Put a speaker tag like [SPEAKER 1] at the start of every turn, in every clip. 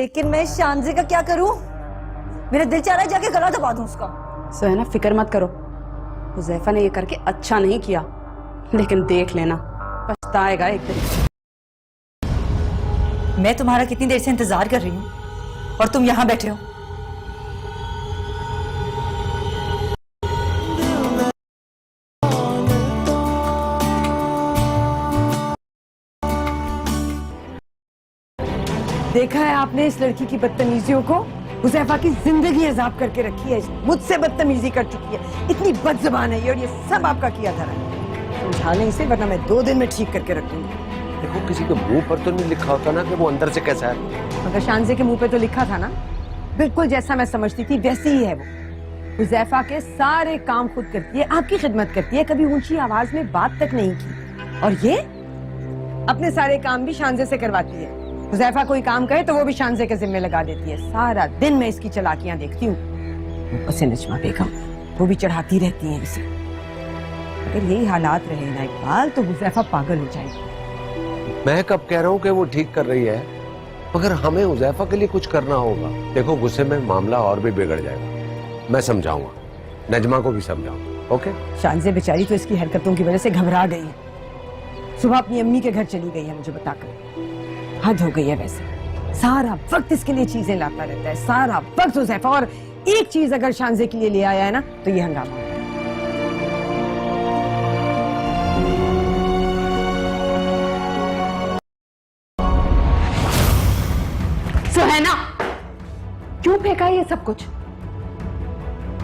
[SPEAKER 1] लेकिन मैं शानजे का क्या करूं? मेरा दिल चाह रहा है जाके गला दबा दूं उसका।
[SPEAKER 2] सहना फिक्र मत करो, हुज़ैफा ने ये करके अच्छा नहीं किया, लेकिन देख लेना पछताएगा एक दिन।
[SPEAKER 1] मैं तुम्हारा कितनी देर से इंतजार कर रही हूं और तुम यहां बैठे हो।
[SPEAKER 3] देखा है आपने इस लड़की की बदतमीजियों को? हुज़ैफा की जिंदगी अजाब करके रखी है, मुझसे बदतमीजी कर चुकी है, इतनी बदजुबान है ये, और ये सब आपका किया था। समझा लें इसे, वरना मैं 2 दिन में ठीक करके रख दूंगी।
[SPEAKER 4] देखो किसी के मुंह पर तो नहीं लिखा होता ना कि वो अंदर से कैसा है।
[SPEAKER 3] मगर शानजे के मुंह पे तो लिखा था ना, बिल्कुल जैसा मैं समझती थी वैसी ही है वो। हुज़ैफा के सारे काम खुद करती है, आपकी खिदमत करती है, कभी ऊंची आवाज में बात तक नहीं की। और ये अपने सारे काम भी शानजे से करवाती है। हुज़ैफा कोई काम करे तो वो भी शानजे के जिम्मे लगा देती है। सारा दिन मैं इसकी चालाकियां देखती हूँ। ऊपर से नजमा बेगम, वो भी चढ़ाती रहती है इसे। अगर यही हालात रहे ना इकबाल, तो हुज़ैफा पागल हो जाएगी।
[SPEAKER 4] मैं कब कह रहा हूँ कि वो ठीक कर रही है, मगर हमें हुज़ैफा के लिए कुछ करना होगा। देखो गुस्से में मामला और भी बिगड़ जाएगा। मैं समझाऊंगा, नजमा को भी समझाऊंगा। ओके?
[SPEAKER 3] शानजे बेचारी तो इसकी हरकतों की वजह से घबरा गई है। सुबह अपनी अम्मी के घर चली गई है मुझे बताकर। हद हो गई है वैसे, सारा वक्त इसके लिए चीजें लाता रहता है, सारा वक्त हुज़ैफा। और एक चीज अगर शानजे के लिए ले आया है ना, तो ये हंगामा है।
[SPEAKER 2] सुहैना, क्यों फेंका ये सब कुछ?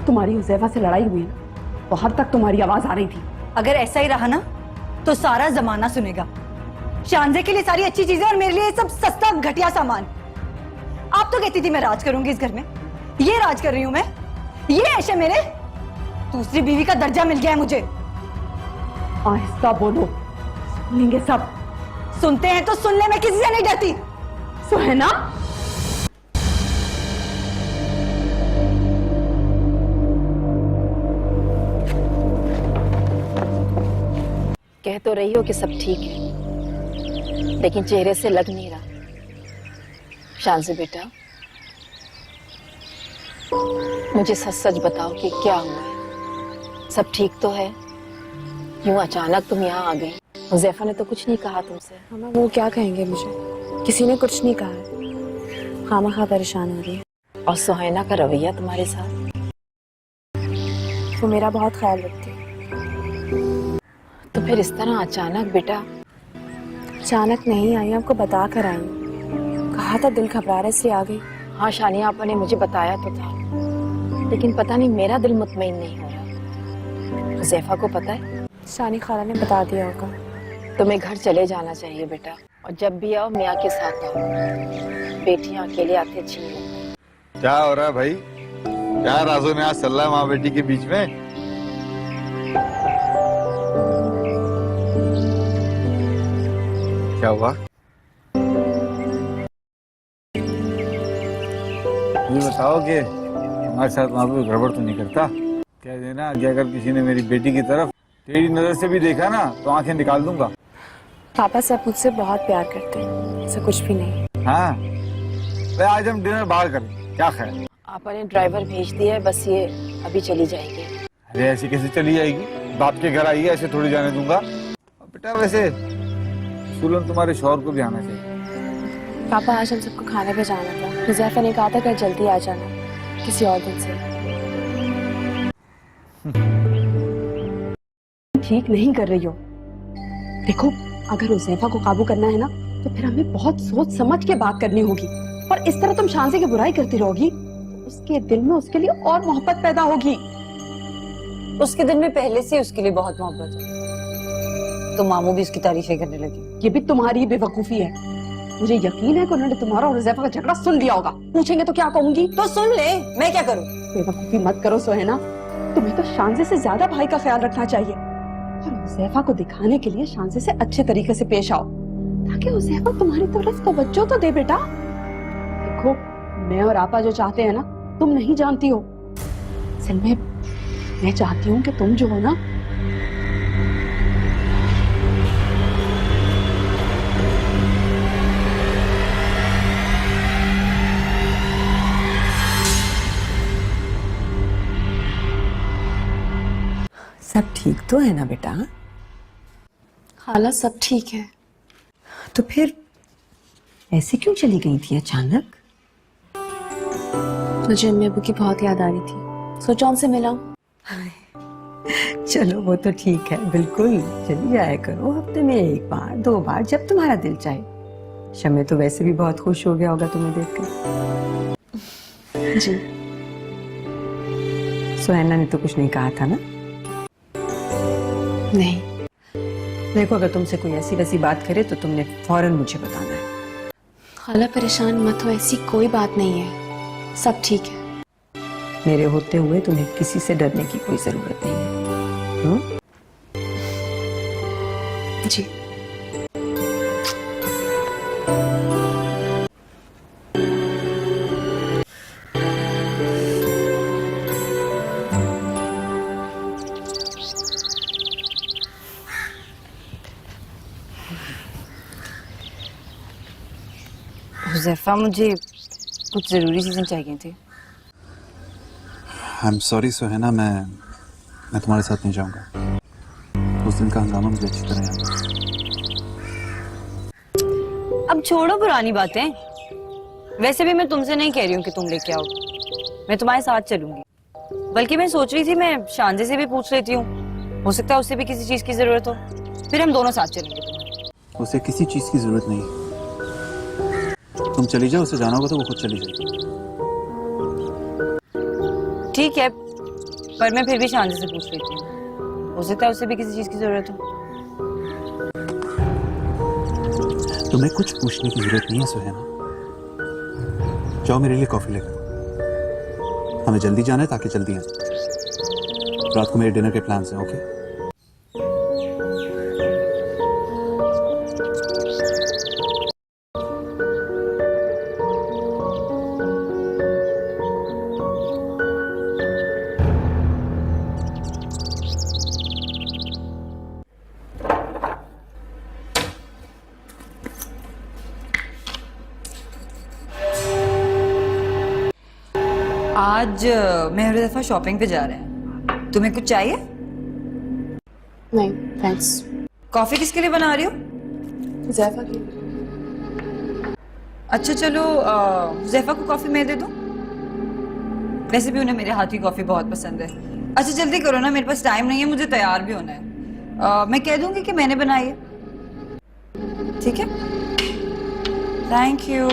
[SPEAKER 2] तुम्हारी हुज़ैफा से लड़ाई हुई ना, बाहर तक तुम्हारी आवाज आ रही थी।
[SPEAKER 1] अगर ऐसा ही रहा ना तो सारा जमाना सुनेगा। शानजे के लिए सारी अच्छी चीजें और मेरे लिए सब सस्ता घटिया सामान। आप तो कहती थी मैं राज करूंगी इस घर में, ये राज कर रही हूं मैं। ये ऐशे मेरे दूसरी बीवी का दर्जा मिल गया है मुझे।
[SPEAKER 2] आहिस्ता बोलो, सुनेंगे सब।
[SPEAKER 1] सुनते हैं तो सुनने में किसी से नहीं डरती।
[SPEAKER 2] सुहैना,
[SPEAKER 5] कह तो रही हो कि सब ठीक है, लेकिन चेहरे से लग नहीं रहा। शानजे बेटा, मुझे सच सच बताओ कि क्या हुआ है? सब ठीक तो है? यूं अचानक तुम यहाँ आ गई। हुज़ैफा ने तो कुछ नहीं कहा तुमसे?
[SPEAKER 6] मामा वो क्या कहेंगे मुझे, किसी ने कुछ नहीं कहा। खामखा परेशान हो रही है।
[SPEAKER 5] और सुहैना का रवैया तुम्हारे साथ?
[SPEAKER 6] वो मेरा बहुत ख्याल रखती है।
[SPEAKER 5] तो फिर इस तरह अचानक बेटा?
[SPEAKER 6] अचानक नहीं आई, आपको बता कर आई। कहा था दिल घबरा रहा इसलिए आ गई।
[SPEAKER 5] हाँ शानिया आपा ने मुझे बताया तो था, लेकिन पता नहीं मेरा दिल मुतमईन नहीं हो रहा। हुज़ैफा को पता है?
[SPEAKER 6] शानी खाला ने बता दिया होगा।
[SPEAKER 5] तुम्हें घर चले जाना चाहिए बेटा, और जब भी आओ मियाँ के साथ आओ। बेटियां अकेले आते अच्छी नहीं लगती।
[SPEAKER 7] क्या हो रहा है भाई? क्या राजो में आज चल रहा है माँ बेटी के बीच में? क्या हुआ? ये बताओ कि हमारे साथ वहाँ पे गड़बड़ तो नहीं करता? कह देना कि अगर किसी ने मेरी बेटी की तरफ तेरी नजर से भी देखा ना तो आंखें निकाल दूंगा।
[SPEAKER 6] पापा सब मुझसे बहुत प्यार करते हैं, ऐसा कुछ भी नहीं।
[SPEAKER 7] हाँ, तो आज हम डिनर बाहर करें, क्या ख्याल?
[SPEAKER 5] आपा ने ड्राइवर भेज दिया है, बस ये अभी चली जाएगी।
[SPEAKER 7] अरे ऐसे कैसे चली जाएगी? बाप के घर आई है, ऐसे थोड़ी जाने दूंगा। बेटा वैसे सुलन तुम्हारे शौहर को भी आना चाहिए।
[SPEAKER 6] पापा आज हम सबको खाने पे जाना था। हुज़ैफा ने कहा था कल जल्दी आ जाना, किसी और दिन से।
[SPEAKER 2] ठीक नहीं कर रही हो। देखो, अगर हुज़ैफा को काबू करना है ना, तो फिर हमें बहुत सोच समझ के बात करनी होगी। और इस तरह तुम शानजे की बुराई करती रहोगी तो उसके दिल में उसके लिए और मोहब्बत पैदा होगी।
[SPEAKER 1] उसके दिल में पहले से उसके लिए बहुत मोहब्बत है, तो मामू भी उसकी तारीफें करने लगी।
[SPEAKER 2] ये भी तुम्हारी बेवकूफी है। मुझे यकीन है कि उन्होंने तुम्हारा और हुज़ैफा का झगड़ा सुन लिया होगा। पूछेंगे तो क्या कहूंगी?
[SPEAKER 1] तो सुन ले, मैं क्या करूं?
[SPEAKER 2] बेवकूफी मत करो सुहैना, तुम्हें तो शानजे से ज्यादा भाई का ख्याल रखना चाहिए। और हुज़ैफा को दिखाने के लिए शानजे से अच्छे तरीके से पेश आओ, ताकि हुज़ैफा तुम्हारी तरफ तवज्जो तो दे। बेटा देखो, मैं और आपा जो चाहते हैं ना, तुम नहीं जानती हो। असल में मैं चाहती हूँ कि तुम जो हो ना,
[SPEAKER 3] ठीक तो है ना बेटा?
[SPEAKER 6] खाला सब ठीक है।
[SPEAKER 3] तो फिर ऐसे क्यों चली गई थी अचानक?
[SPEAKER 6] मुझे अम्मी अबू की बहुत याद आ रही थी, सोचा उनसे मिलाऊं।
[SPEAKER 3] चलो वो तो ठीक है, बिल्कुल चली जाया करो, हफ्ते में 1 बार 2 बार जब तुम्हारा दिल चाहे। शम्य तो वैसे भी बहुत खुश हो गया होगा तुम्हें देखकर।
[SPEAKER 6] जी।
[SPEAKER 3] सुहैना ने तो कुछ नहीं कहा था ना?
[SPEAKER 6] नहीं।
[SPEAKER 3] देखो अगर तुमसे कोई ऐसी वैसी बात करे तो तुमने फौरन मुझे बताना है।
[SPEAKER 6] खाला परेशान मत हो, ऐसी कोई बात नहीं है, सब ठीक है।
[SPEAKER 3] मेरे होते हुए तुम्हें किसी से डरने की कोई जरूरत नहीं है।
[SPEAKER 6] जी।
[SPEAKER 1] हुज़ैफा, मुझे कुछ ज़रूरी चीज़ें चाहिए थी।
[SPEAKER 8] आई एम सॉरी सुहैना, मैं तुम्हारे साथ नहीं जाऊंगा। उस दिन का हंगामा मुझे अच्छी तरह याद है।
[SPEAKER 1] अब छोड़ो पुरानी बातें। वैसे भी मैं तुमसे नहीं कह रही हूँ कि तुम लेके आओ, मैं तुम्हारे साथ चलूंगी। बल्कि मैं सोच रही थी मैं शांजे से भी पूछ लेती हूँ, हो सकता है उससे भी किसी चीज की जरूरत हो, फिर हम दोनों साथ चलेंगे।
[SPEAKER 8] उसे किसी चीज की जरूरत नहीं, तुम चली जाओ। उसे जाना होगा तो वो खुद चली जाएगी।
[SPEAKER 1] ठीक है, पर मैं फिर भी शांजे से पूछ लेती हूँ, हो सकता है उससे भी किसी चीज की जरूरत हो।
[SPEAKER 8] तुम्हें कुछ पूछने की जरूरत नहीं है सुहैना। जाओ मेरे लिए कॉफी लेकर, हमें जल्दी जाना है ताकि जल्दी आए। रात को मेरे डिनर के प्लान्स हैं। ओके?
[SPEAKER 1] आज मैं हर दफा शॉपिंग पे जा रहे हैं, तुम्हें कुछ चाहिए?
[SPEAKER 6] नहीं थैंक्स।
[SPEAKER 1] कॉफी किसके लिए बना रही हो?
[SPEAKER 6] ज़ैफा की।
[SPEAKER 1] अच्छा चलो, ज़ैफा को कॉफी मैं दे दूं? वैसे भी उन्हें मेरे हाथ की कॉफी बहुत पसंद है। अच्छा जल्दी करो ना, मेरे पास टाइम नहीं है, मुझे तैयार भी होना है। मैं कह दूंगी कि मैंने बनाई है, ठीक है? Thank you.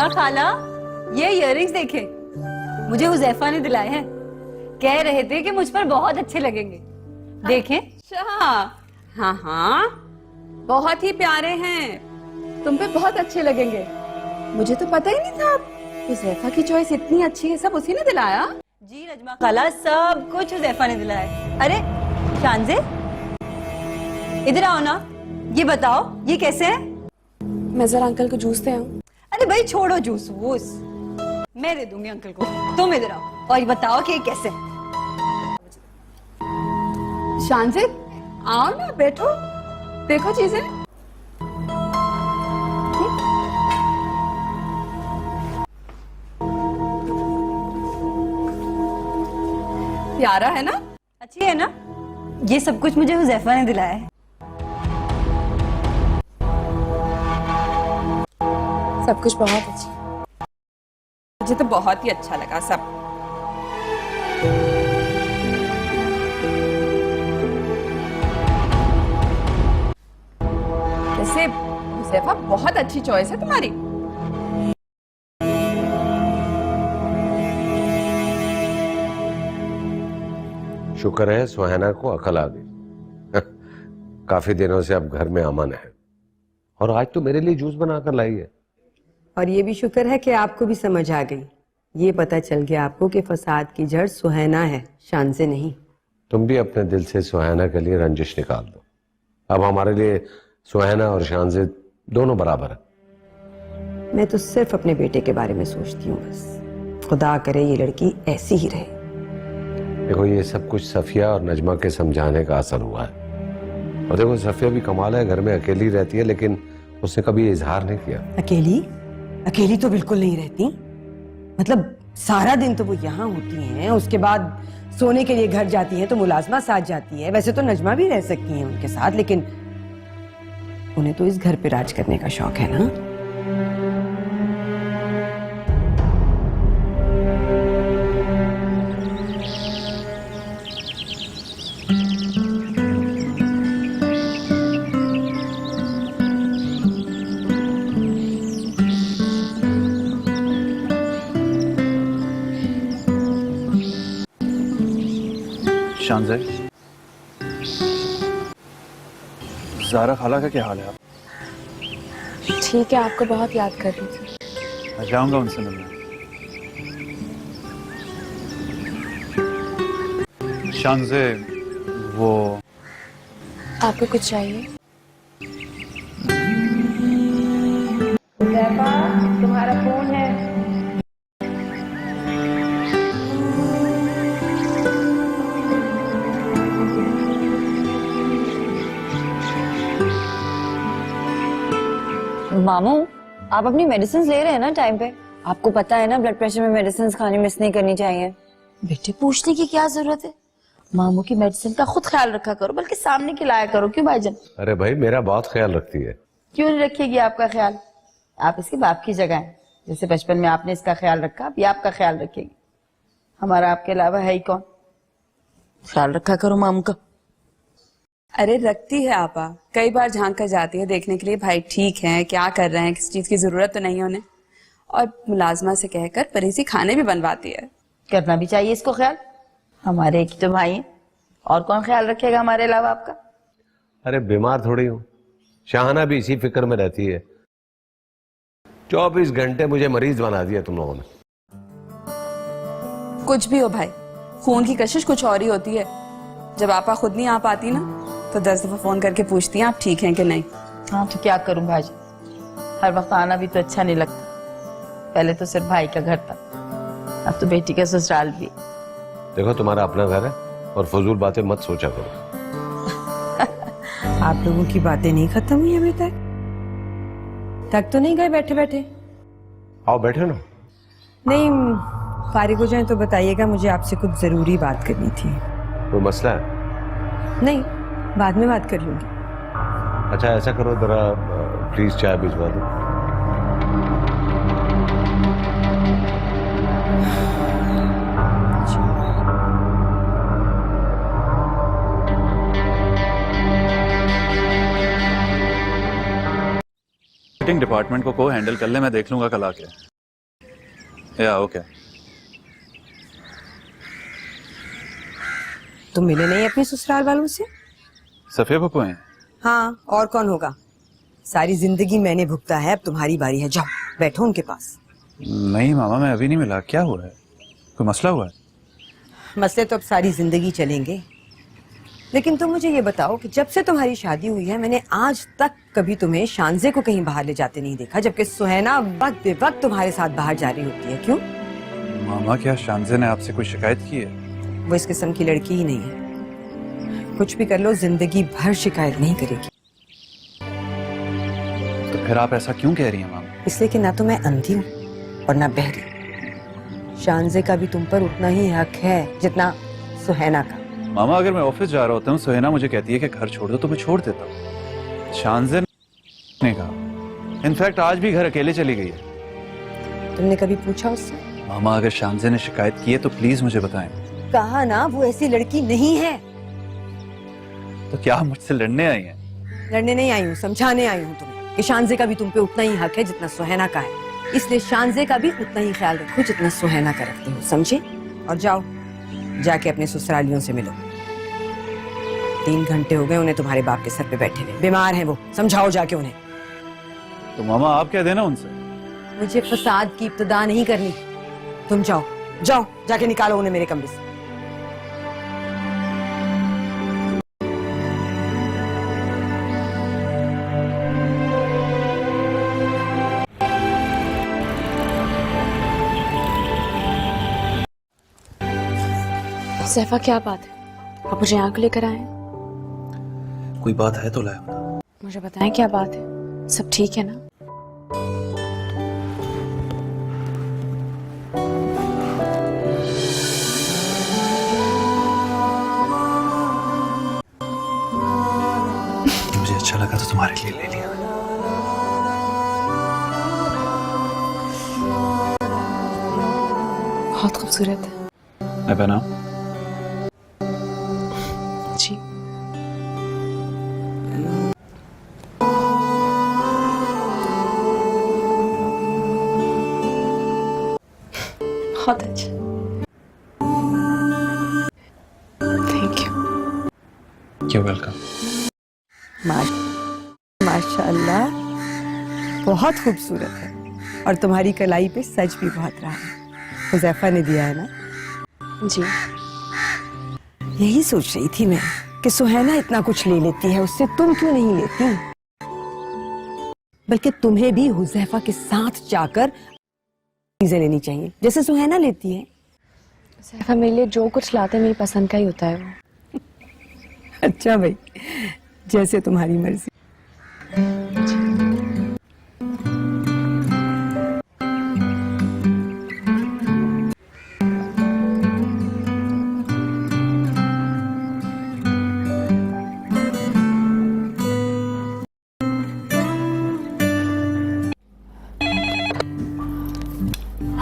[SPEAKER 1] नजमा खाला, ये इयररिंग्स देखे, मुझे हुजैफा ने दिलाए हैं। कह रहे थे कि मुझ पर बहुत अच्छे लगेंगे। देखें।
[SPEAKER 2] अच्छा, हाँ हाँ, बहुत ही प्यारे हैं, तुम पे बहुत अच्छे लगेंगे। मुझे तो पता ही नहीं था हुजैफा की चॉइस इतनी अच्छी है। सब उसी ने दिलाया?
[SPEAKER 1] जी नजमा खाला, सब कुछ हुजैफा ने दिलाया है। अरे शानजे, इधर आओ ना, ये बताओ ये कैसे है?
[SPEAKER 6] मैं जरा अंकल को जूस दे आऊं।
[SPEAKER 1] अरे भाई छोड़ो जूस वूस, मैं दे दूंगी अंकल को, तुम इधर आओ और ये बताओ कि ये कैसे है?
[SPEAKER 2] शानजे, आओ ना, बैठो, देखो चीजें। प्यारा है ना?
[SPEAKER 1] अच्छी है ना? ये सब कुछ मुझे हुजैफा ने दिलाया है।
[SPEAKER 6] सब कुछ बहुत अच्छा।
[SPEAKER 2] मुझे तो बहुत ही अच्छा लगा सब। वैसे हुजैफा बहुत अच्छी चॉइस है तुम्हारी।
[SPEAKER 4] शुक्र है सुहाना को अकल आ गई। काफी दिनों से अब घर में अमन है, और आज तो मेरे लिए जूस बनाकर लाई है।
[SPEAKER 3] और ये भी शुक्र है कि आपको भी समझ आ गई। ये पता चल गया आपको कि फसाद की जड़ सुहाना है, शानजे नहीं।
[SPEAKER 4] तुम भी अपने दिल से सुहाना के लिए रंजिश निकाल दो। अब हमारे लिए सुहाना और शानजे दोनों बराबर है।
[SPEAKER 3] मैं तो सिर्फ अपने बेटे के बारे में सोचती हूँ बस। खुदा करे ये लड़की ऐसी ही रहे।
[SPEAKER 4] देखो, ये सब कुछ सफिया और नजमा के समझाने का असर हुआ है। और देखो, सफिया भी कमाल है, घर में अकेली रहती है, लेकिन उसने कभी इजहार नहीं किया।
[SPEAKER 3] अकेली? अकेली तो बिल्कुल नहीं रहती। मतलब सारा दिन तो वो यहाँ होती हैं, उसके बाद सोने के लिए घर जाती हैं तो मुलाजमा साथ जाती है। वैसे तो नजमा भी रह सकती हैं उनके साथ, लेकिन उन्हें तो इस घर पे राज करने का शौक है ना।
[SPEAKER 8] शानजे, ज़ारा खाला का क्या हाल है? आप?
[SPEAKER 6] ठीक है, आपको बहुत याद कर रही थी।
[SPEAKER 8] मैं जाऊंगा उनसे मिलने। शानजे, वो
[SPEAKER 6] आपको कुछ चाहिए?
[SPEAKER 3] तुम्हारा फोन है।
[SPEAKER 1] मामू, आप अपनी मेडिसिन ले रहे हैं ना टाइम पे? आपको पता है ना ब्लड प्रेशर में मेडिसिन खाने मिस नहीं करनी चाहिए।
[SPEAKER 9] बेटे, पूछने की क्या जरूरत है? मामू की मेडिसिन का खुद ख्याल रखा करो, बल्कि सामने खिलाया करो। क्यों भाईजान?
[SPEAKER 4] अरे भाई, मेरा बहुत ख्याल रखती है।
[SPEAKER 9] क्यों नहीं रखेगी आपका ख्याल? आप इसके बाप की जगह हैं। जैसे बचपन में आपने इसका ख्याल रखा, अब ये आपका ख्याल रखेगी। हमारा आपके अलावा है ही कौन? ख्याल रखा करो मामू का।
[SPEAKER 2] अरे रखती है आपा, कई बार झांक कर जाती है देखने के लिए भाई ठीक है, क्या कर रहे हैं, किस चीज की जरूरत तो नहीं उन्हें। और मुलाजमा से कहकर परहेजी खाने भी बनवाती है।
[SPEAKER 9] करना भी चाहिए इसको ख्याल। हमारे एक ही तो भाई हैं, और कौन ख्याल रखेगा हमारे अलावा आपका?
[SPEAKER 4] अरे बीमार थोड़ी हूँ, शाहाना भी इसी फिक्र में रहती है। 24 घंटे मुझे मरीज बना दिया तुम लोगों ने।
[SPEAKER 2] कुछ भी हो भाई, खून की कशिश कुछ और ही होती है। जब आपा खुद नहीं आ पाती ना, तो 10 दफा फोन करके पूछती हैं आप ठीक हैं कि नहीं।
[SPEAKER 9] हाँ तो क्या करूं भाई, हर वक्त आना भी तो अच्छा नहीं लगता। पहले तो सिर्फ भाई का घर था, अब तो बेटी का ससुराल भी।
[SPEAKER 4] देखो, तुम्हारा अपना घर है और फजूल बातें मत सोचा करो।
[SPEAKER 3] आप लोगों की बातें नहीं खत्म हुई अभी तक तो नहीं गए बैठे बैठे?
[SPEAKER 4] आओ बैठे ना।
[SPEAKER 3] नहीं, फारिग हो जाए तो बताइएगा, मुझे आपसे कुछ जरूरी बात करनी थी।
[SPEAKER 4] कोई मसला है?
[SPEAKER 3] नहीं, बाद में बात कर लूंगी।
[SPEAKER 4] अच्छा ऐसा करो, जरा प्लीज चाय भिजवा दो।
[SPEAKER 8] डिपार्टमेंट को हैंडल कर ले, मैं देख लूंगा कल आके। या ओके।
[SPEAKER 3] तुम मिले नहीं अपने ससुराल वालों से?
[SPEAKER 8] सफिया पप्पू हैं?
[SPEAKER 3] हाँ, और कौन होगा? सारी जिंदगी मैंने भुगता है, अब तुम्हारी बारी है। जाओ बैठो उनके पास।
[SPEAKER 8] नहीं मामा, मैं अभी नहीं मिला। क्या हुआ है? कोई मसला हुआ है?
[SPEAKER 3] मसले तो अब सारी जिंदगी चलेंगे, लेकिन तुम मुझे ये बताओ कि जब से तुम्हारी शादी हुई है मैंने आज तक कभी तुम्हें शानजे को कहीं बाहर ले जाते नहीं देखा, जबकि सुहैना वक्त बे वक्त तुम्हारे साथ बाहर जा रही होती है। क्यों?
[SPEAKER 8] मामा, क्या शानजे ने आपसे कोई शिकायत की है?
[SPEAKER 3] वो इस किस्म की लड़की ही नहीं है। कुछ भी कर लो, जिंदगी भर शिकायत नहीं करेगी।
[SPEAKER 8] तो फिर आप ऐसा क्यों कह रही हैं मामा?
[SPEAKER 3] इसलिए कि ना तो मैं अंधी हूँ और ना बहरी। शानजे का भी तुम पर उतना ही हक है जितना सुहैना का।
[SPEAKER 8] मामा, अगर मैं ऑफिस जा रहा होता हूँ, सुहेना मुझे कहती है कि घर छोड़ दो, तो मैं छोड़ देता हूँ। शानजे ने कहा, इनफैक्ट आज भी घर अकेले चली गई है।
[SPEAKER 3] तुमने कभी पूछा उससे?
[SPEAKER 8] मामा, अगर शानजे ने शिकायत की है तो प्लीज मुझे बताएं।
[SPEAKER 3] कहा ना, वो ऐसी लड़की नहीं है।
[SPEAKER 8] तो क्या आप मुझसे लड़ने आई हैं?
[SPEAKER 3] लड़ने नहीं आई हूँ, समझाने आई हूँ तुम्हें कि शानजे का भी तुम पे उतना ही हक है जितना सुहैना का है। इसलिए शानजे का भी उतना ही ख्याल रखो जितना सुहैना का रखते हो, समझे? और जाओ, जाके अपने ससुरालियों से मिलो। 3 घंटे हो गए उन्हें तुम्हारे बाप के सर पे बैठे हुए। बीमार हैं वो, समझाओ जाके उन्हें।
[SPEAKER 8] तो मामा, आप क्या देना उनसे?
[SPEAKER 3] मुझे फसाद की इब्तिदा नहीं करनी। तुम जाओ, जाओ जाके निकालो उन्हें मेरे कमरे से।
[SPEAKER 6] सैफा, क्या बात है? आप मुझे यहाँ क्यों लेकर आए हैं?
[SPEAKER 8] कोई बात है तो लाया।
[SPEAKER 6] मुझे बताएं क्या बात है? सब ठीक है ना?
[SPEAKER 8] मुझे अच्छा लगा तो तुम्हारे लिए ले लिया।
[SPEAKER 6] बहुत खूबसूरत है।
[SPEAKER 8] मैं पहना?
[SPEAKER 6] जी। बहुत अच्छा। Thank you.
[SPEAKER 8] You're welcome।
[SPEAKER 3] माशाअल्लाह, बहुत खूबसूरत है और तुम्हारी कलाई पे सच भी बहुत रहा है। हुज़ैफा ने दिया है ना?
[SPEAKER 6] जी।
[SPEAKER 3] यही सोच रही थी मैं कि सुहैना इतना कुछ ले लेती है, उससे तुम क्यों नहीं लेती? बल्कि तुम्हें भी हुज़ैफा के साथ जाकर चीजें लेनी चाहिए जैसे सुहैना लेती है।
[SPEAKER 6] सैफा मेरे लिए जो कुछ लाते हैं मेरी पसंद का ही होता है वो।
[SPEAKER 3] अच्छा भाई, जैसे तुम्हारी मर्जी।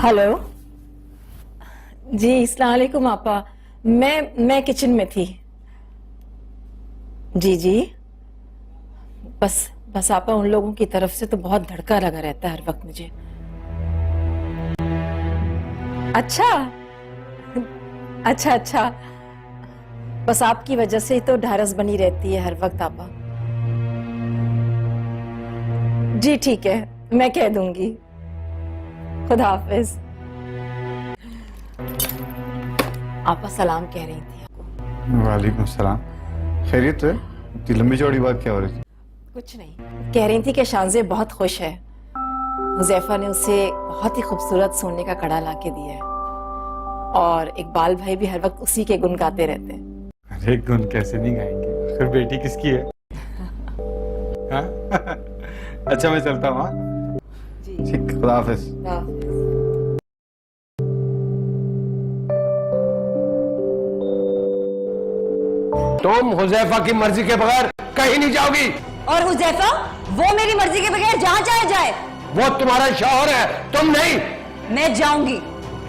[SPEAKER 5] हेलो जी, अस्सलाम वालेकुम आपा। मैं किचन में थी। जी जी, बस आपा, उन लोगों की तरफ से तो बहुत धड़का लगा रहता है हर वक्त मुझे। अच्छा अच्छा अच्छा, बस आपकी वजह से ही तो ढारस बनी रहती है हर वक्त आपा। जी ठीक है, मैं कह दूंगी। खुदा हाफिज। आपा सलाम कह रही थी आपको।
[SPEAKER 7] वालेकुम सलाम। खैरियत है? इतनी लंबी चौड़ी बात क्या हो रही थी?
[SPEAKER 5] कुछ नहीं, कह रही थी कि शानजे बहुत खुश है। हुज़ैफा ने उसे बहुत ही खूबसूरत सोने का कड़ा ला के दिया है और इकबाल भाई भी हर वक्त उसी के गुण गाते रहते हैं।
[SPEAKER 7] अरे गुण कैसे नहीं गाएंगे, फिर बेटी किसकी है? हाँ? अच्छा मैं चलता हूँ। हाँ? ठीक, खुदा हाफिज।
[SPEAKER 4] तुम हुज़ैफा की मर्जी के बगैर कहीं नहीं जाओगी।
[SPEAKER 1] और हुज़ैफा वो मेरी मर्जी के बगैर जहां चाहे जाए।
[SPEAKER 4] वो तुम्हारा शौहर है, तुम नहीं।
[SPEAKER 1] मैं जाऊंगी,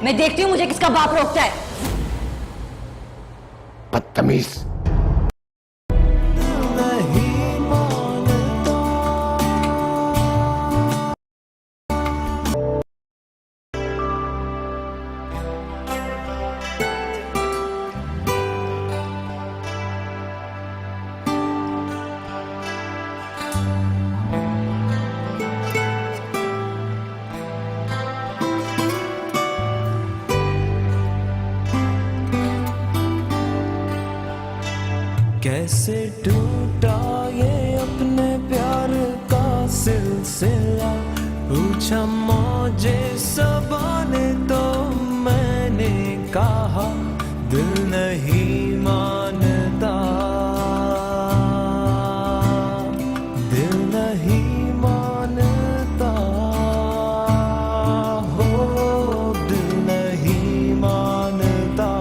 [SPEAKER 1] मैं देखती हूँ मुझे किसका बाप रोकता है।
[SPEAKER 4] बदतमीज।
[SPEAKER 10] कैसे टूटा ये अपने प्यार का सिलसिला, पूछा मौजे सबाने तो मैंने कहा दिल नहीं मानता, दिल नहीं मानता, हो दिल नहीं मानता,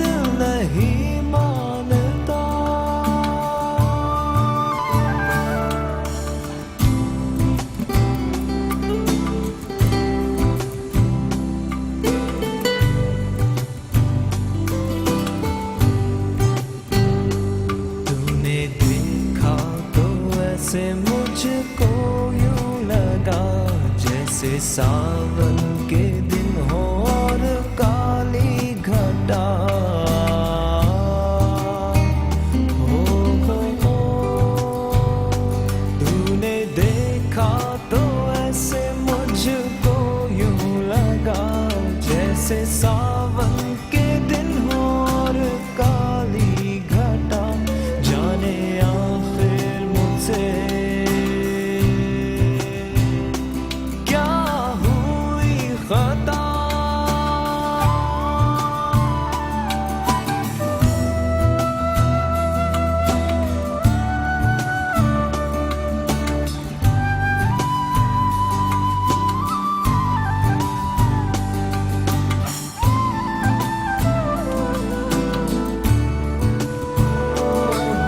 [SPEAKER 10] दिल नहीं मानता। तूने देखा तो ऐसे मुझको यूं लगा जैसे सावन के दिन हो और काली घटा, हो। तूने देखा तो ऐसे मुझको यूं लगा जैसे सावन के दिन हो और काली घटा, जाने आखिर मुझसे क्या हुई खता।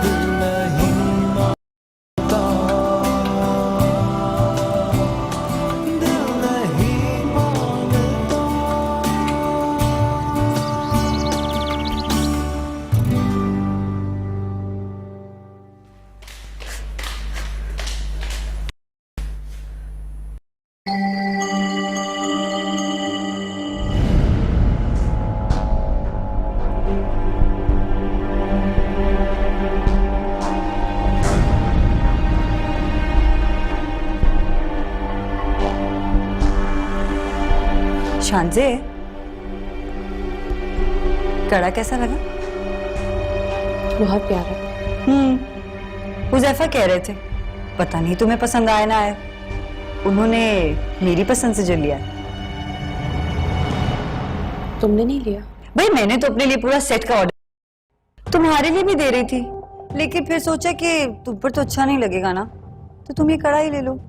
[SPEAKER 10] दिल नहीं मानता, दिल नहीं मानता।
[SPEAKER 1] शांजे, कड़ा कैसा लगा?
[SPEAKER 6] बहुत प्यारा।
[SPEAKER 1] हुज़ैफा कह रहे थे पता नहीं तुम्हें पसंद आया ना आया, उन्होंने मेरी पसंद से जो लिया।
[SPEAKER 6] तुमने नहीं लिया?
[SPEAKER 1] भाई मैंने तो अपने लिए पूरा सेट का ऑर्डर तुम्हारे लिए भी दे रही थी, लेकिन फिर सोचा कि तुम पर तो अच्छा नहीं लगेगा ना, तो तुम ये कड़ा ही ले लो।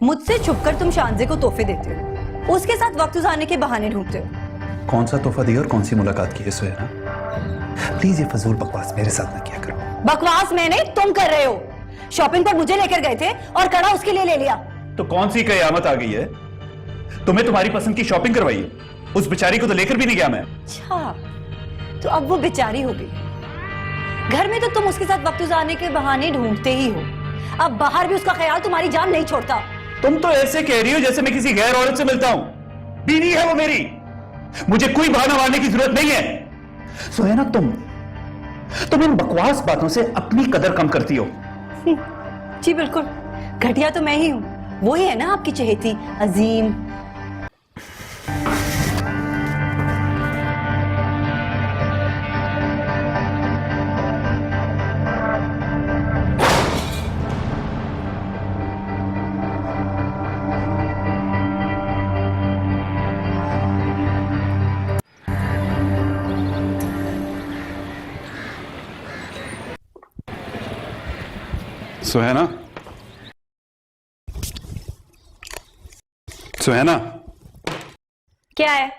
[SPEAKER 1] मुझसे छुपकर तुम शांजे को तोहफे देते हो, उसके साथ वक्त गुजारने के बहाने ढूंढते हो।
[SPEAKER 8] कौन सा तोहफा दिया और कौन सी मुलाकात की है सुहेना? प्लीज ये फजूल बकवास मेरे साथ ना किया करो।
[SPEAKER 1] बकवास मैं नहीं तुम कर रहे हो। शॉपिंग पर मुझे लेकर गए थे और कड़ा उसके लिए ले लिया।
[SPEAKER 8] तो कौन सी कयामत आ गई है? तुम्हें तुम्हारी पसंद की शॉपिंग करवाई है, उस बेचारी को तो लेकर भी नहीं गया मैं।
[SPEAKER 1] अच्छा, तो अब वो बेचारी हो गई। घर में तो तुम उसके साथ वक्त गुजारने के बहाने ढूंढते ही हो, अब बाहर भी उसका ख्याल तुम्हारी जान नहीं छोड़ता।
[SPEAKER 8] तुम तो ऐसे कह रही हो जैसे मैं किसी गैर औरत से मिलता हूं। बीवी है वो मेरी, मुझे कोई बहाना मारने की जरूरत नहीं है। सुहेना, तुम इन बकवास बातों से अपनी कदर कम करती हो।
[SPEAKER 1] जी बिल्कुल, घटिया तो मैं ही हूँ, वो ही है ना आपकी चहेती अजीम।
[SPEAKER 8] सुहेना, सुहेना,
[SPEAKER 1] क्या है?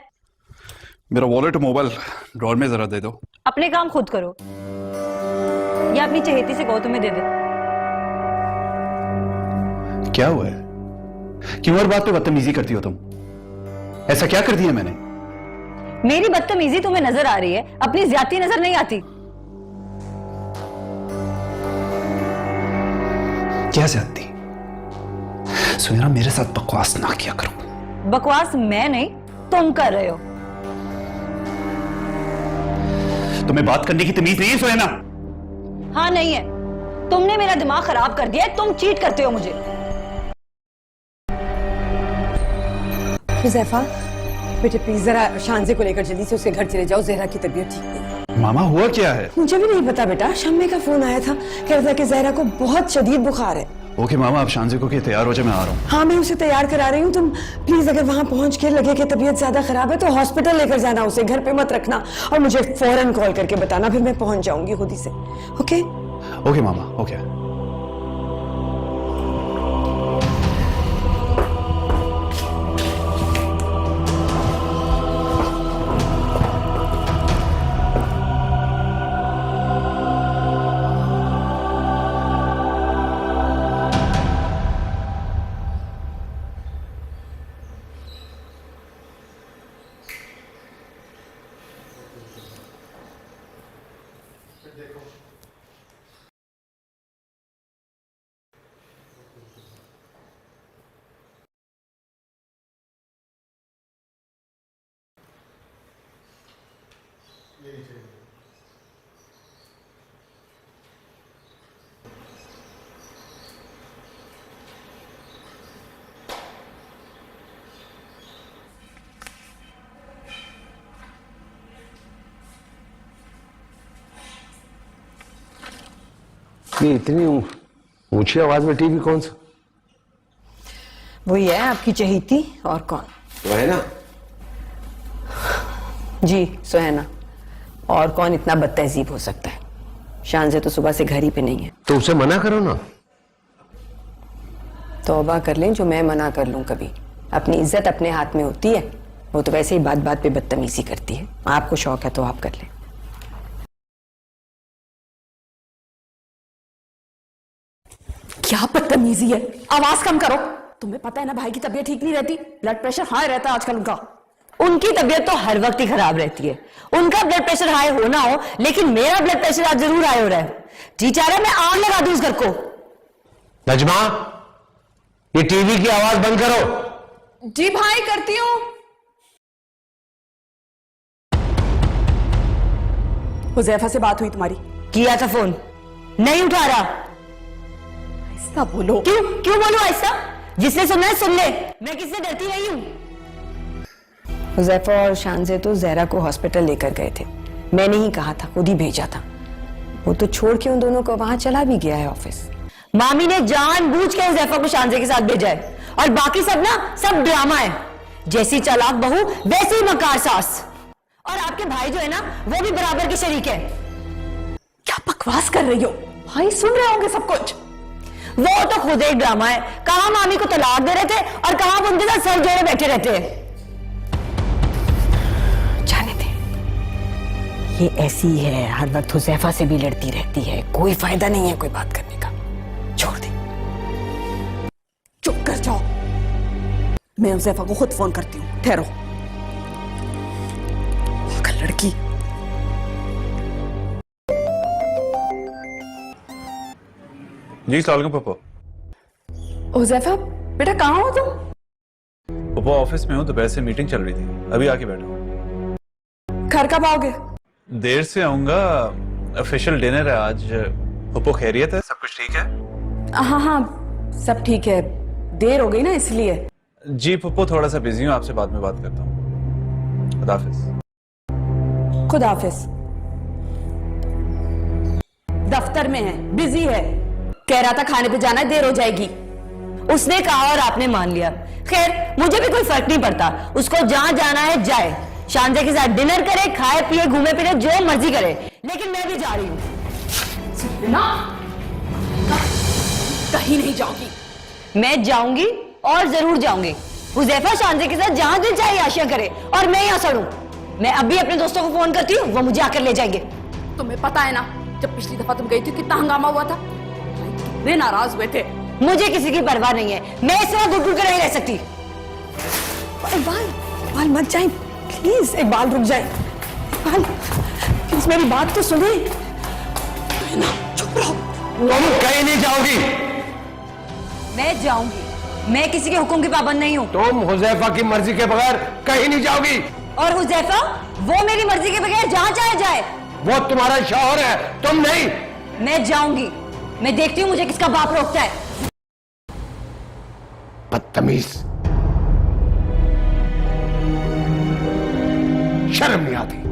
[SPEAKER 8] मेरा वॉलेट मोबाइल ड्रॉर में जरा दे दो।
[SPEAKER 1] अपने काम खुद करो या अपनी चहेती से कहो तुम्हें दे दे।
[SPEAKER 8] क्या हुआ है? क्यों हर बात पे बदतमीजी करती हो तुम? ऐसा क्या कर दिया मैंने?
[SPEAKER 1] मेरी बदतमीजी तुम्हें नजर आ रही है, अपनी ज्यादती नजर नहीं आती।
[SPEAKER 8] क्या ज्यादती? सुहेना, मेरे साथ बकवास ना किया करो।
[SPEAKER 1] बकवास मैं नहीं तुम कर रहे हो।
[SPEAKER 8] तुम्हें बात करने की तमीज नहीं है सुहेना?
[SPEAKER 1] हाँ नहीं है, तुमने मेरा दिमाग खराब कर दिया है, तुम चीट करते हो मुझे।
[SPEAKER 3] हुजैफा बेटे प्लीज जरा शांजे को लेकर जल्दी से उसके घर चले जाओ, जहरा की तबीयत ठीक नहीं।
[SPEAKER 8] मामा हुआ क्या है?
[SPEAKER 3] मुझे भी नहीं पता बेटा, शम्मे का फोन आया था, कह रहा था कि जहरा को बहुत शदीद बुखार है।
[SPEAKER 8] ओके मामा, आप शांजे को के तैयार हो जाए, मैं आ रहा हूँ।
[SPEAKER 3] हाँ मैं उसे तैयार करा रही हूँ, तुम प्लीज अगर वहां पहुंच के लगे कि तबीयत ज्यादा खराब है तो हॉस्पिटल लेकर जाना, उसे घर पे मत रखना और मुझे फौरन कॉल करके बताना, फिर मैं पहुंच जाऊंगी खुद ही से। ओके
[SPEAKER 8] ओके मामा, ओके।
[SPEAKER 4] ये इतनी ऊंची आवाज में टीवी कौन सा?
[SPEAKER 3] वही है आपकी चहेती, और कौन?
[SPEAKER 4] वो है ना?
[SPEAKER 3] जी सुहैना, और कौन इतना बदतहजीब हो सकता है? शांजे तो सुबह से घर ही पे नहीं है।
[SPEAKER 4] तो उसे मना करो ना।
[SPEAKER 3] तौबा कर लें जो मैं मना कर लूं कभी। अपनी इज्जत अपने हाथ में होती है, वो तो वैसे ही बात बात पे बदतमीजी करती है। आपको शौक है तो आप कर लें।
[SPEAKER 6] क्या बदतमीजी है, आवाज कम करो। तुम्हें पता है ना भाई की तबीयत ठीक नहीं रहती, ब्लड प्रेशर हाई रहता है आजकल उनका।
[SPEAKER 1] उनकी तबीयत तो हर वक्त ही खराब रहती है, उनका ब्लड प्रेशर हाई हो ना हो, लेकिन मेरा ब्लड प्रेशर आज जरूर हाई हो रहा है। जी चाह रहा है मैं आग लगा दूं उस घर को।
[SPEAKER 4] नजमा, ये टीवी की आवाज बंद करो।
[SPEAKER 6] जी भाई करती हूँ। हुजैफा से बात हुई तुम्हारी?
[SPEAKER 1] किया था फोन, नहीं उठा रहा।
[SPEAKER 6] ऐसा बोलो।
[SPEAKER 1] क्यों क्यों बोलूं ऐसा? जिसने सुनना है सुन ले, मैं किससे डरती नहीं हूं।
[SPEAKER 3] हुजैफा और शांजे तो जहरा को हॉस्पिटल लेकर गए थे, मैंने ही कहा था, खुद ही भेजा था। वो तो छोड़ के उन दोनों को वहां चला भी गया है ऑफिस।
[SPEAKER 1] मामी ने जानबूझ के हुजैफा को शांजे के साथ भेजा है, और बाकी सब ना सब ड्रामा है। जैसी चालाक बहू वैसी मकार सास। और आपके भाई जो है ना वो भी बराबर के शरीक है।
[SPEAKER 6] क्या बकवास कर रही हो? भाई सुन रहे होंगे सब कुछ।
[SPEAKER 1] वो तो खुद एक ड्रामा है, कहां मामी को तलाक दे रहे थे और कहां वो उनके साथ सर जोड़े बैठे रहते हैं।
[SPEAKER 3] जाने दे, ये ऐसी ही है, हर वक्त हुजैफा से भी लड़ती रहती है, कोई फायदा नहीं है कोई बात करने का, छोड़ दे।
[SPEAKER 6] चुप कर जाओ, मैं हुजैफा को खुद फोन करती हूँ, ठहरो। पागल लड़की।
[SPEAKER 8] जी सलाम पप्पा।
[SPEAKER 6] हुजैफा बेटा कहाँ हो तुम?
[SPEAKER 8] पप्पा ऑफिस में हूँ, दोपहर से मीटिंग चल रही थी, अभी आके बैठा हूँ।
[SPEAKER 6] घर कब आओगे?
[SPEAKER 8] देर से आऊंगा, ऑफिशियल डिनर है आज। पप्पो खैरियत है, सब कुछ ठीक है?
[SPEAKER 6] हाँ हाँ सब ठीक है, देर हो गई ना इसलिए।
[SPEAKER 8] जी पप्पो थोड़ा सा बिजी हूँ, आपसे बाद में बात करता हूँ। खुदा हाफिज।
[SPEAKER 6] खुदा हाफिज। दफ्तर में है, बिजी है, कह रहा था खाने पे जाना है, देर हो जाएगी।
[SPEAKER 1] उसने कहा और आपने मान लिया। खैर मुझे भी कोई फर्क नहीं पड़ता, उसको जहां जाना है जाए, शांजे के साथ डिनर करे, खाए पिए, घूमे फिरे, जो मर्जी करे, लेकिन मैं भी जा रही हूँ।
[SPEAKER 6] ना कहीं नहीं जाओगी।
[SPEAKER 1] मैं जाऊंगी और जरूर जाऊंगी। हुजैफा शांजे के साथ जहां दिल चाहे आशिया करे और मैं यहाँ सड़ूं। मैं अभी अपने दोस्तों को फोन करती हूँ, वो मुझे आकर ले जाएंगे।
[SPEAKER 6] तुम्हें पता है ना जब पिछली दफा तुम गई थी कितना हंगामा हुआ था, वे नाराज हुए थे।
[SPEAKER 1] मुझे किसी की परवाह नहीं है, मैं इस तरह घुट-घुट कर नहीं रह सकती।
[SPEAKER 3] इकबाल मत जाए प्लीज, इकबाल रुक जाए। इकबाल प्लीज मेरी बात तो सुने। ना चुप रहो।
[SPEAKER 4] तुम कहीं नहीं जाओगी।
[SPEAKER 1] मैं जाऊंगी, मैं किसी के हुक्म की पाबंद नहीं हूँ।
[SPEAKER 4] तुम हुजैफा की मर्जी के बगैर कहीं नहीं जाओगी।
[SPEAKER 1] और हुजैफा वो मेरी मर्जी के बगैर जहां चाहे जाए।
[SPEAKER 4] वो तुम्हारा शौहर है, तुम नहीं।
[SPEAKER 1] मैं जाऊंगी, मैं देखती हूँ मुझे किसका बाप रोकता है।
[SPEAKER 4] बदतमीज, शर्म नहीं आती।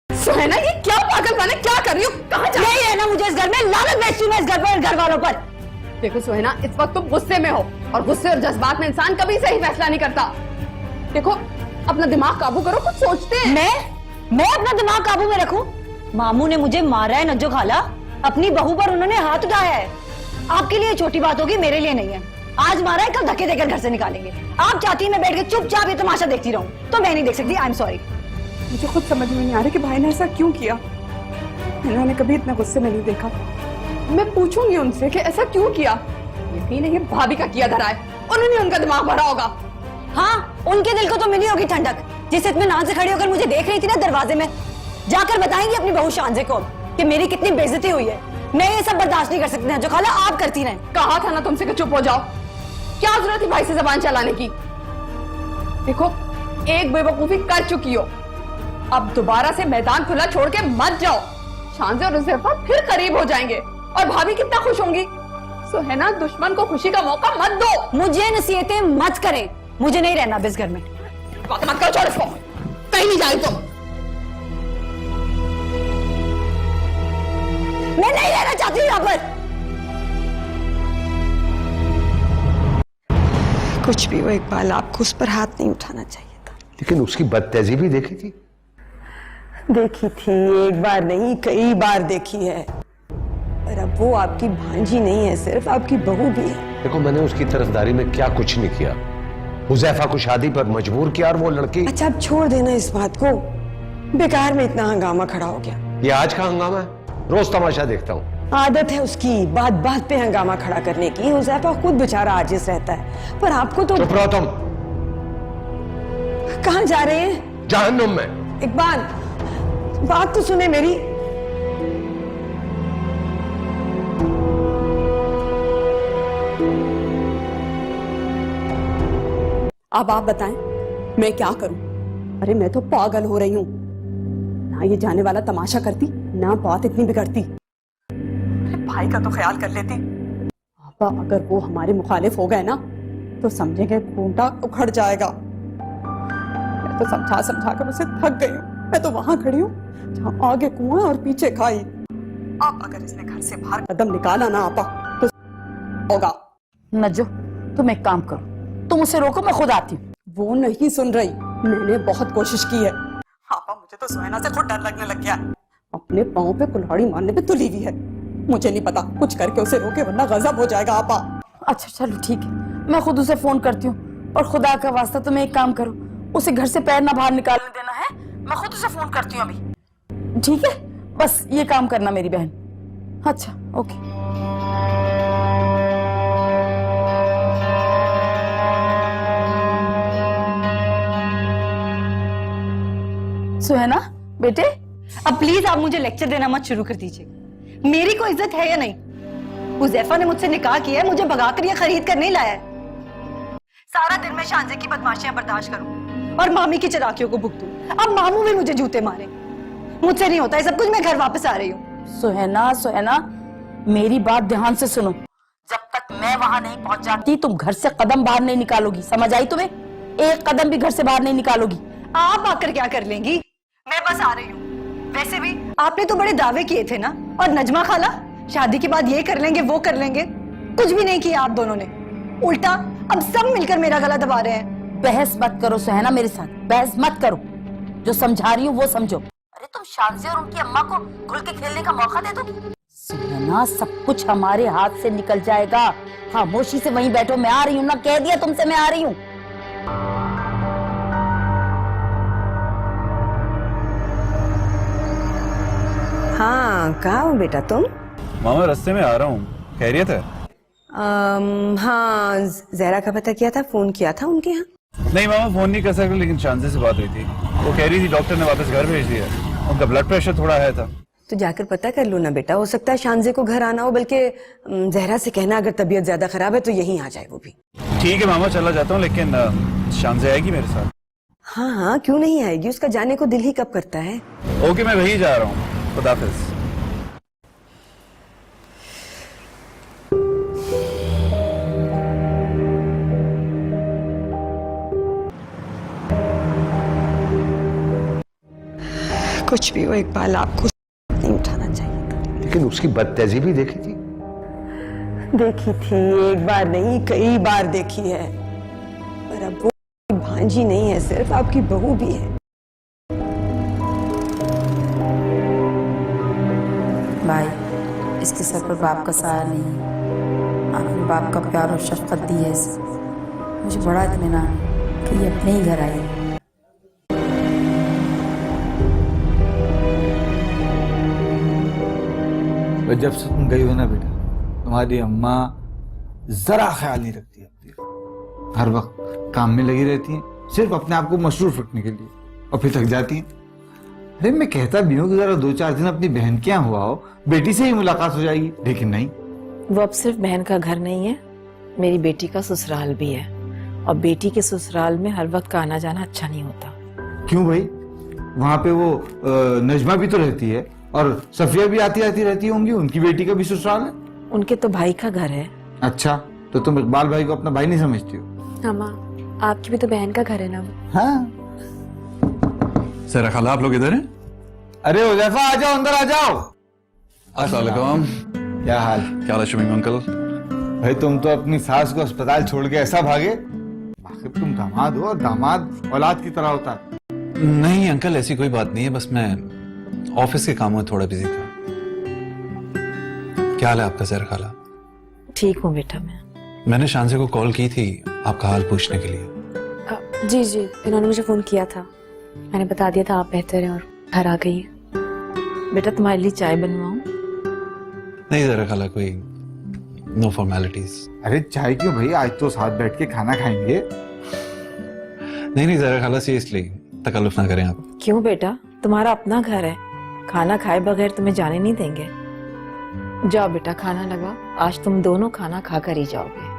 [SPEAKER 6] सुहाना, ये क्या पागलपन है? क्या कर रही हो? कहाँ जा
[SPEAKER 1] नहीं है ना मुझे इस घर में, लानत भेजती हूँ मैं इस घर पर, घर वालों पर।
[SPEAKER 2] देखो सुहेना, इस वक्त तुम गुस्से में हो और गुस्से और जज्बात में इंसान कभी सही फैसला नहीं करता। देखो, अपना दिमाग काबू करो, कुछ सोचते हैं।
[SPEAKER 1] मैं अपना दिमाग काबू में रखूं? मामू ने मुझे मारा है नज्जो खाला, अपनी बहू पर उन्होंने हाथ उठाया है। आपके लिए छोटी बात होगी, मेरे लिए नहीं है। आज मारा है, कल धक्के देकर घर से निकालेंगे। आप चाहती है मैं बैठ के चुपचाप ये तमाशा देखती रहूं, तो मैं नहीं देख सकती। I am sorry.
[SPEAKER 2] मुझे खुद समझ में नहीं आ रहा कि भाई ने ऐसा क्यों किया। इन्होंने कभी इतना गुस्से में नहीं देखा। मैं पूछूंगी उनसे कि ऐसा क्यों किया। यकीन है ये भाभी का किया धरा है, उन्होंने उनका दिमाग भरा होगा।
[SPEAKER 1] हाँ, उनके दिल को तो मिली होगी ठंडक, जिस इत्मीनान से खड़ी होकर मुझे देख रही थी ना दरवाजे में। जाकर बताएंगी अपनी बहू शांजे को कि मेरी कितनी बेइज्जती हुई है। मैं ये सब बर्दाश्त नहीं कर सकती हैं, जो खाला आप करती रहें।
[SPEAKER 2] कहा था ना तुमसे कि चुप हो जाओ। क्या जरूरत थी भाई से जबान चलाने की? देखो, एक बेवकूफी कर चुकी हो, अब दोबारा से मैदान खुला छोड़ के मत जाओ। शांजे और ज़ैफा फिर करीब हो जाएंगे और भाभी कितना खुश होंगी। सुहेना, दुश्मन को खुशी का मौका मत दो।
[SPEAKER 1] मुझे नसीहतें मत करें, मुझे नहीं रहना अब इस घर में।
[SPEAKER 2] बात मत करो, छोड़ इसको, कहीं नहीं जाए तुम।
[SPEAKER 1] मैं नहीं रहना चाहती हूँ यहाँ पर।
[SPEAKER 3] कुछ भी हो इकबाल, आपको उस पर हाथ नहीं उठाना चाहिए था।
[SPEAKER 4] लेकिन उसकी बदतहजी भी देखी थी।
[SPEAKER 3] देखी थी, एक बार नहीं कई बार देखी है। पर अब वो आपकी भांजी नहीं है, सिर्फ आपकी बहू भी है।
[SPEAKER 4] देखो, मैंने उसकी तरफदारी में क्या कुछ नहीं किया। हुज़ैफा को शादी पर मजबूर किया और वो लड़की।
[SPEAKER 3] अच्छा, अब छोड़ देना इस बात को, बेकार में इतना हंगामा खड़ा हो गया।
[SPEAKER 4] ये आज का हंगामा है, रोज तमाशा देखता हूँ।
[SPEAKER 3] आदत है उसकी बात बात पे हंगामा खड़ा करने की। हुज़ैफा खुद बेचारा आजिज रहता है, पर आपको तो।
[SPEAKER 4] चुप रहो तुम।
[SPEAKER 3] कहाँ जा रहे हैं?
[SPEAKER 4] जहन्नुम में।
[SPEAKER 3] इकबाल, बात तो सुने मेरी।
[SPEAKER 2] अब आप बताएं, मैं क्या करूं? अरे मैं तो पागल हो रही हूं। ना ये जाने वाला तमाशा करती, ना बात इतनी बिगड़ती। अरे भाई का तो ख्याल कर लेती। पापा, अगर वो हमारे मुखालिफ हो गए ना, तो समझेंगे खूंटा उखड़ जाएगा। मैं तो समझा समझा कर मुझसे थक गई हूँ। मैं तो वहां खड़ी हूँ जहाँ आगे कुआं और पीछे खाई। अब अगर इसने घर से बाहर कदम निकाला ना आपा, तो होगा।
[SPEAKER 6] नज्जो, तुम एक काम करो, तुम उसे रोको, मैं खुद आती हूँ।
[SPEAKER 2] वो नहीं सुन रही। मैंने बहुत कोशिश की है। आपा, मुझे तो सुहाना से खुद डर लगने लग गया है। अपने पाँव पे कुल्हाड़ी मारने पे तुली हुई है। मुझे नहीं पता, कुछ करके उसे रोके वरना गजब हो जाएगा आपा।
[SPEAKER 6] अच्छा चलो ठीक है, मैं खुद उसे फोन करती हूँ। और खुदा का वास्ता तुम एक काम करो, उसे घर से पैर ना बाहर निकालने देना है। मैं खुद उसे फोन करती हूँ अभी, ठीक है? बस ये काम करना मेरी बहन। अच्छा ओके। सुहाना बेटे,
[SPEAKER 1] अब प्लीज आप मुझे लेक्चर देना मत शुरू कर दीजिए। मेरी कोई इज्जत है या नहीं? हुज़ैफा ने मुझसे निकाह किया है, मुझे भगाकर या खरीद कर नहीं लाया है। सारा दिन मैं शांजे की बदमाशियां बर्दाश्त करूं और मामी की चलाकियों को भुगतूं। अब मामू भी मुझे जूते मारे। मुझसे नहीं होता है सब कुछ, मैं घर वापस आ रही हूँ।
[SPEAKER 6] सुहाना, सुहाना मेरी बात ध्यान से सुनो। जब तक मैं वहां नहीं पहुंच जाती, तुम घर से कदम बाहर नहीं निकालोगी। समझ आई तुम्हें? एक कदम भी घर से बाहर नहीं निकालोगी।
[SPEAKER 1] आप आकर क्या कर लेंगी? मैं बस आ रही हूँ। वैसे भी आपने तो बड़े दावे किए थे ना। और नजमा खाला, शादी के बाद ये कर लेंगे वो कर लेंगे, कुछ भी नहीं किया आप दोनों ने। उल्टा अब सब मिलकर मेरा गला दबा रहे हैं।
[SPEAKER 6] बहस मत करो सुहाना, मेरे साथ बहस मत करो। जो समझा रही हूँ वो समझो। अरे तुम शांजे और उनकी अम्मा को खुल के खेलने का मौका दे दोगी? सुहाना, सब कुछ हमारे हाथ से निकल जाएगा। खामोशी से वहीं बैठो, मैं आ रही हूँ ना, कह दिया तुमसे मैं आ रही हूँ।
[SPEAKER 3] हाँ, कहाँ हो बेटा तुम?
[SPEAKER 8] मामा रास्ते में आ रहा हूँ, खैरियत है?
[SPEAKER 3] हाँ, जहरा का पता किया था, फोन किया था उनके यहाँ?
[SPEAKER 8] नहीं मामा, फोन नहीं कर सकते, लेकिन शांति से बात हुई थी। वो कह रही थी डॉक्टर ने वापस घर भेज दिया, उनका ब्लड प्रेशर थोड़ा है था।
[SPEAKER 3] तो जाकर पता कर लो ना बेटा, हो सकता है शानजे को घर आना हो, बल्कि जहरा से कहना अगर तबीयत ज्यादा खराब है तो यहीं आ जाए वो भी।
[SPEAKER 8] ठीक है मामा, चला जाता हूँ, लेकिन शानजे आएगी मेरे साथ?
[SPEAKER 3] हाँ हाँ, क्यों नहीं आएगी, उसका जाने को दिल ही कब करता है।
[SPEAKER 8] ओके, मैं वहीं जा रहा हूँ, खुदाफिज।
[SPEAKER 2] कुछ भी हो इकबाल, आपको नहीं उठाना चाहिए था।
[SPEAKER 4] लेकिन उसकी बदतहजी भी देखी थी।
[SPEAKER 3] देखी थी, एक बार नहीं कई बार देखी है, पर अब वो भांजी नहीं है, सिर्फ आपकी बहू भी है।
[SPEAKER 5] भाई, इसके सर पर बाप का सहारा नहीं है। आपने बाप का प्यार और शफकत दी है इसे। मुझे बड़ा इत्मीनान है कि ये अपने ही घर आई है।
[SPEAKER 7] और जब से तुम गई हो ना बेटा, तुम्हारी अम्मा जरा ख्याल नहीं रखती अपनी। हर वक्त काम में लगी रहती हैं, सिर्फ अपने आप को मसरूफ रखने के लिए, और फिर थक जाती हैं। अरे मैं कहता भी हूँ कि जरा 2-4 दिन अपनी बहन के यहाँ हुआ हो, बेटी से ही मुलाकात हो जाएगी, लेकिन नहीं।
[SPEAKER 5] वो अब सिर्फ बहन का घर नहीं है, मेरी बेटी का ससुराल भी है। और बेटी के ससुराल में हर वक्त का आना जाना अच्छा नहीं होता।
[SPEAKER 7] क्यों भाई? वहाँ पे वो नजमा भी तो रहती है, और सफिया भी आती रहती होंगी, उनकी बेटी का भी ससुराल है।
[SPEAKER 5] उनके तो भाई का घर है।
[SPEAKER 7] अच्छा, तो तुम इकबाल भाई को अपना भाई नहीं समझती हो?
[SPEAKER 11] हाँ माँ, आपकी भी तो बहन का घर है ना वो।
[SPEAKER 7] हाँ।
[SPEAKER 8] जरा खाला, आप लोग इधर हैं?
[SPEAKER 7] अरे हुज़ैफा, आ जाओ, अंदर आ जाओ।
[SPEAKER 8] अस्सलाम वालेकुम।
[SPEAKER 7] क्या हाल?
[SPEAKER 8] क्या हाल है शमीम अंकल?
[SPEAKER 7] भाई तुम तो अपनी सास को अस्पताल छोड़ के ऐसा भागे। आखिर तुम दामाद हो, और दामाद औलाद की तरह होता है।
[SPEAKER 8] नहीं अंकल, ऐसी कोई बात नहीं है, बस मैं ऑफिस के कामों में थोड़ा बिजी था। क्या हाल है आपका जहरा खाला?
[SPEAKER 5] ठीक हूँ बेटा मैं।
[SPEAKER 8] मैंने शानजे को कॉल की थी आपका हाल पूछने के लिए।
[SPEAKER 11] जी जी, इन्होंने मुझे फोन किया था, मैंने बता दिया था आप बेहतर हैं और घर आ गई है।
[SPEAKER 5] बेटा तुम्हारे लिए चाय बनवाऊं?
[SPEAKER 8] नहीं जहरा खाला, कोई नो फॉर्मेलिटीज।
[SPEAKER 7] अरे चाय क्यों भाई, आज तो साथ बैठ के खाना खाएंगे।
[SPEAKER 8] नहीं जहरा खाला, सीरियसली तकल्लुफ ना करें आप।
[SPEAKER 5] क्यों बेटा, तुम्हारा अपना घर है, खाना खाए बगैर तुम्हें जाने नहीं देंगे। जाओ बेटा, खाना लगाओ, आज तुम दोनों खाना खा कर ही जाओगे।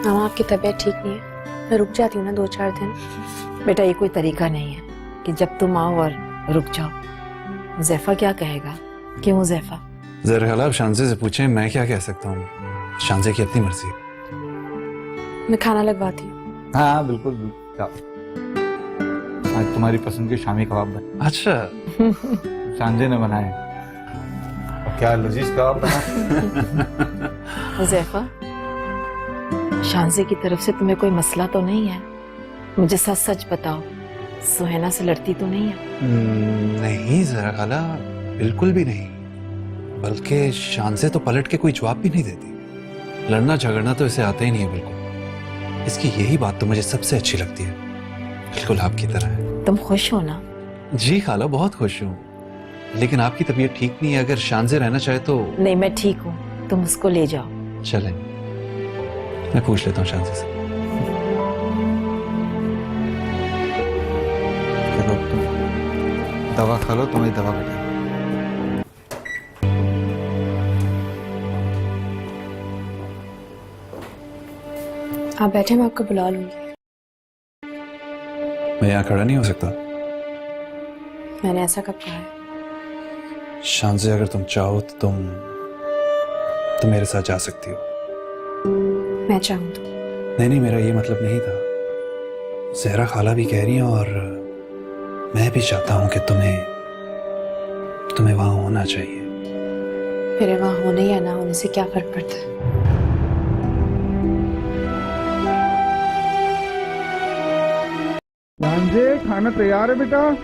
[SPEAKER 11] मामा आपकी तबीयत ठीक नहीं है, मैं रुक जाती हूँ ना 2-4 दिन।
[SPEAKER 5] बेटा ये कोई तरीका नहीं है कि जब तुम आओ और रुक जाओ। हुज़ैफा क्या कहेगा? क्यों हुज़ैफा?
[SPEAKER 8] जहरा खाला, आप शानजे से पूछें, मैं क्या कह सकता हूँ, शानजे की अपनी मर्जी।
[SPEAKER 11] मैं खाना लगवाती हूँ।
[SPEAKER 7] हाँ बिल्कुल बिल्कुल, जाओ। आज तुम्हारी पसंद के शामी कबाब बने।
[SPEAKER 8] अच्छा।
[SPEAKER 7] शानजे ने बनाए। क्या लजीज कबाब बना।
[SPEAKER 5] हुज़ैफा, शानजे की तरफ से तुम्हें कोई मसला तो नहीं है? मुझे सच सच बताओ, सुहैना से लड़ती तो नहीं है?
[SPEAKER 8] नहीं जहरा खाला, बिल्कुल भी नहीं, बल्कि शानजे तो पलट के कोई जवाब भी नहीं देती। लड़ना झगड़ना तो इसे आता ही नहीं है बिल्कुल। इसकी यही बात तो मुझे सबसे अच्छी लगती है, बिल्कुल आपकी तरह है।
[SPEAKER 5] तुम खुश हो ना?
[SPEAKER 8] जी खाला, बहुत खुश हूँ, लेकिन आपकी तबीयत ठीक नहीं है, अगर शानजे रहना चाहे तो।
[SPEAKER 5] नहीं मैं ठीक हूँ, तुम उसको ले जाओ।
[SPEAKER 8] चलें, मैं पूछ लेता हूँ शानजे से।
[SPEAKER 7] चलो तुम दवा खा लो, तुम्हारी दवा बेटा।
[SPEAKER 11] आप बैठे, मैं आपको बुला लूंगी।
[SPEAKER 8] मैं यहाँ खड़ा नहीं हो सकता?
[SPEAKER 11] मैंने ऐसा कब कहा है?
[SPEAKER 8] शानजे, अगर तुम चाहो तो तुम मेरे साथ जा सकती हो।
[SPEAKER 11] मैं चाहूँ तो?
[SPEAKER 8] नहीं, मेरा ये मतलब नहीं था। जहरा खाला भी कह रही है और मैं भी चाहता हूँ कि तुम्हें वहां होना चाहिए।
[SPEAKER 11] मेरे वहां होने या ना होने से क्या फर्क पड़ता है?
[SPEAKER 7] शानजे, खाना तैयार है बेटा।